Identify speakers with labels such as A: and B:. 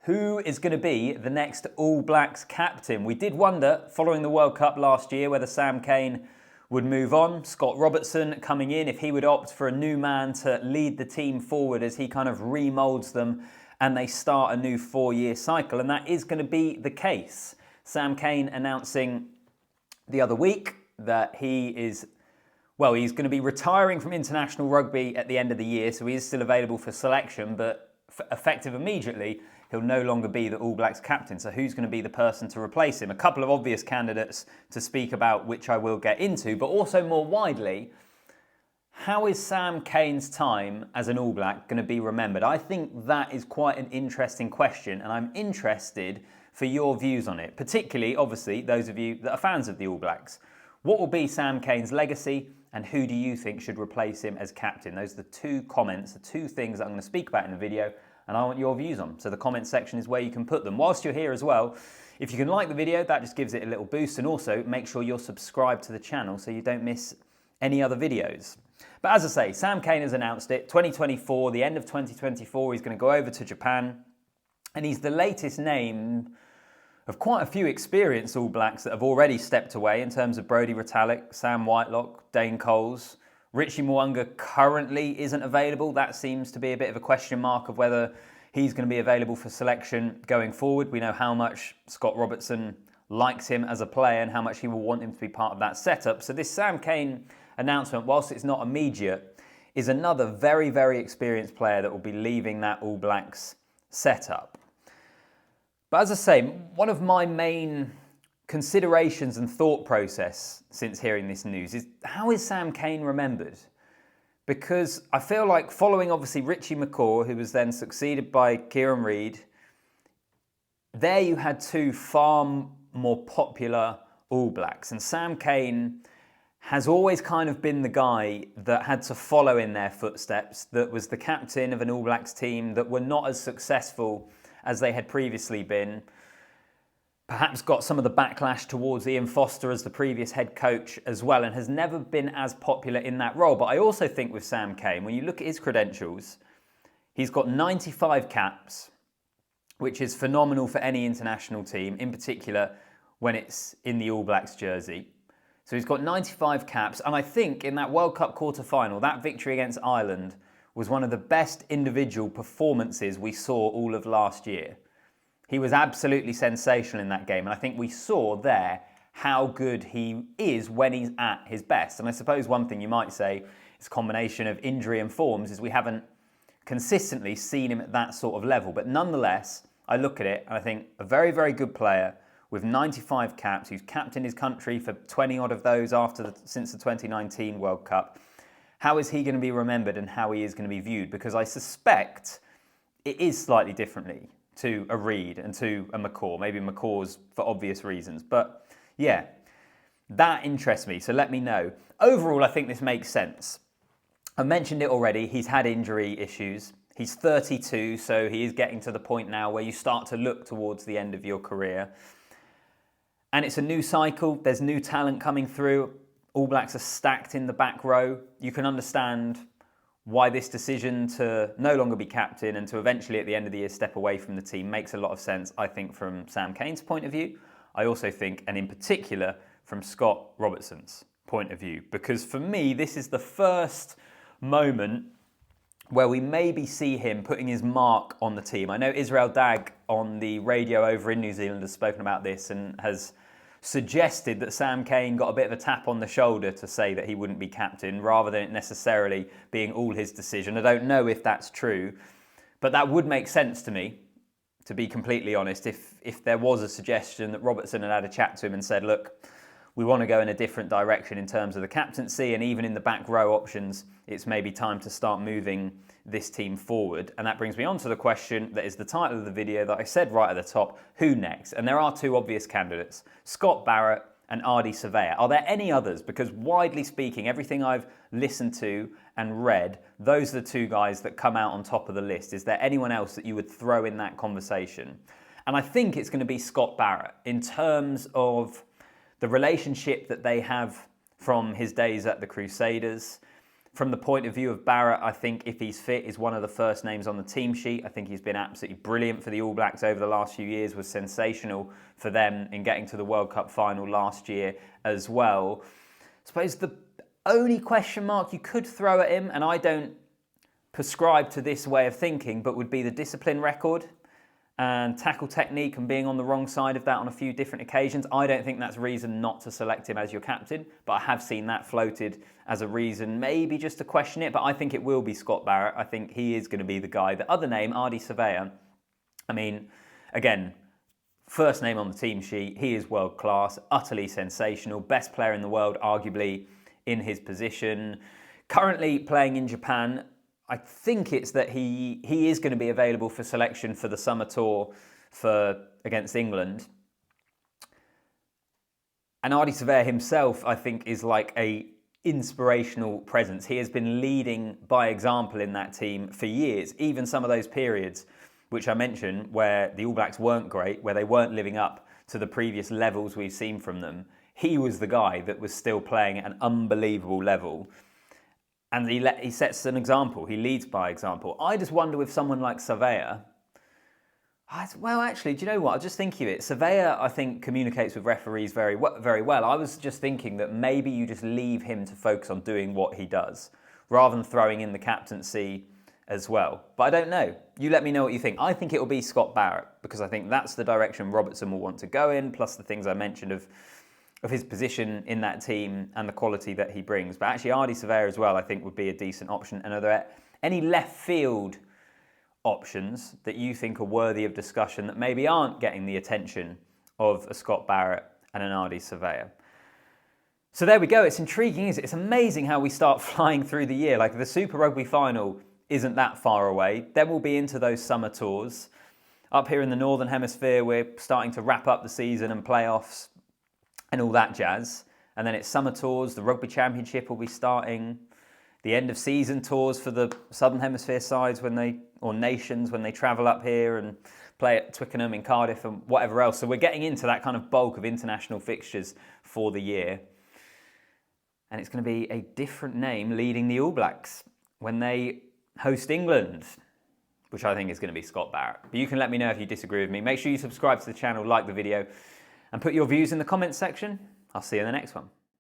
A: Who is going to be the next All Blacks captain? We did wonder, following the World Cup last year, whether Sam Cane would move on. Scott Robertson coming in, if he would opt for a new man to lead the team forward as he kind of remoulds them and they start a new 4-year cycle. And that is going to be the case. Sam Cane announcing the other week that he's going to be retiring from international rugby at the end of the year, so he is still available for selection, but effective immediately, he'll no longer be the All Blacks captain. So who's going to be the person to replace him? A couple of obvious candidates to speak about, which I will get into, but also more widely, how is Sam Cane's time as an All Black going to be remembered? I think that is quite an interesting question, and I'm interested for your views on it, particularly, obviously, those of you that are fans of the All Blacks. What will be Sam Cane's legacy, and who do you think should replace him as captain? Those are the two comments, the two things that I'm going to speak about in the video, and I want your views on. So the comment section is where you can put them. Whilst you're here as well, if you can like the video, that just gives it a little boost, and also make sure you're subscribed to the channel so you don't miss any other videos. But as I say, Sam Cane has announced it, 2024, the end of 2024, he's going to go over to Japan, and he's the latest name of quite a few experienced All Blacks that have already stepped away in terms of Brodie Retallick, Sam Whitelock, Dane Coles. Richie Mo'unga currently isn't available. That seems to be a bit of a question mark of whether he's going to be available for selection going forward. We know how much Scott Robertson likes him as a player and how much he will want him to be part of that setup. So this Sam Cane announcement, whilst it's not immediate, is another very, very experienced player that will be leaving that All Blacks setup. But as I say, one of my main considerations and thought process since hearing this news is, how is Sam Cane remembered? Because I feel like following obviously Richie McCaw, who was then succeeded by Kieran Reid, there you had two far more popular All Blacks. And Sam Cane has always kind of been the guy that had to follow in their footsteps, that was the captain of an All Blacks team that were not as successful as they had previously been. Perhaps got some of the backlash towards Ian Foster as the previous head coach as well, and has never been as popular in that role. But I also think with Sam Cane, when you look at his credentials, he's got 95 caps, which is phenomenal for any international team, in particular when it's in the All Blacks jersey. So he's got 95 caps, and I think in that World Cup quarter-final, that victory against Ireland was one of the best individual performances we saw all of last year. He was absolutely sensational in that game, and I think we saw there how good he is when he's at his best. And I suppose one thing you might say is a combination of injury and forms is we haven't consistently seen him at that sort of level. But nonetheless, I look at it and I think a very, very good player with 95 caps, who's captained his country for 20 odd of those since the 2019 World Cup. How is he going to be remembered and how he is going to be viewed? Because I suspect it is slightly differently to a Reid and to a McCaw. Maybe McCaw's for obvious reasons. But yeah, that interests me. So let me know. Overall, I think this makes sense. I mentioned it already. He's had injury issues. He's 32, so he is getting to the point now where you start to look towards the end of your career. And it's a new cycle. There's new talent coming through. All Blacks are stacked in the back row. You can understand why this decision to no longer be captain and to eventually at the end of the year step away from the team makes a lot of sense, I think, from Sam Cane's point of view. I also think, and in particular, from Scott Robertson's point of view. Because for me, this is the first moment where we maybe see him putting his mark on the team. I know Israel Dagg on the radio over in New Zealand has spoken about this and has suggested that Sam Cane got a bit of a tap on the shoulder to say that he wouldn't be captain rather than it necessarily being all his decision. I don't know if that's true, but that would make sense to me, to be completely honest, if there was a suggestion that Robertson had a chat to him and said, look, we want to go in a different direction in terms of the captaincy, and even in the back row options, it's maybe time to start moving this team forward. And that brings me on to the question that is the title of the video that I said right at the top, who next? And there are two obvious candidates, Scott Barrett and Ardie Savea. Are there any others? Because widely speaking, everything I've listened to and read, those are the two guys that come out on top of the list. Is there anyone else that you would throw in that conversation? And I think it's going to be Scott Barrett in terms of the relationship that they have from his days at the Crusaders, From the point of view of Barrett, I think if he's fit, is one of the first names on the team sheet. I think he's been absolutely brilliant for the All Blacks over the last few years, was sensational for them in getting to the World Cup final last year as well. I suppose the only question mark you could throw at him, and I don't prescribe to this way of thinking, but would be the discipline record and tackle technique and being on the wrong side of that on a few different occasions. I don't think that's reason not to select him as your captain, but I have seen that floated as a reason, maybe just to question it, but I think it will be Scott Barrett. I think he is going to be the guy. The other name, Ardie Savea, I mean, again, first name on the team sheet, he is world class, utterly sensational, best player in the world, arguably, in his position. Currently playing in Japan. I think it's that he is going to be available for selection for the summer tour against England. And Ardie Savea himself, I think, is like a inspirational presence. He has been leading by example in that team for years, even some of those periods which I mentioned where the All Blacks weren't great, where they weren't living up to the previous levels we've seen from them. He was the guy that was still playing at an unbelievable level. And he sets an example. He leads by example. I just wonder with someone like Savea. Well, actually, do you know what? I was just thinking of it. Savea, I think, communicates with referees very well. I was just thinking that maybe you just leave him to focus on doing what he does, rather than throwing in the captaincy as well. But I don't know. You let me know what you think. I think it will be Scott Barrett, because I think that's the direction Robertson will want to go in, plus the things I mentioned of his position in that team and the quality that he brings. But actually, Ardie Savea as well, I think, would be a decent option. And are there any left field options that you think are worthy of discussion that maybe aren't getting the attention of a Scott Barrett and an Ardie Savea? So there we go. It's intriguing, isn't it? It's amazing how we start flying through the year. Like the Super Rugby final isn't that far away. Then we'll be into those summer tours. Up here in the Northern Hemisphere, we're starting to wrap up the season and playoffs and all that jazz. And then it's summer tours. The Rugby Championship will be starting. The end of season tours for the Southern Hemisphere sides or nations when they travel up here and play at Twickenham in Cardiff and whatever else. So we're getting into that kind of bulk of international fixtures for the year. And it's going to be a different name leading the All Blacks when they host England, which I think is going to be Scott Barrett. But you can let me know if you disagree with me. Make sure you subscribe to the channel, like the video, and put your views in the comments section. I'll see you in the next one.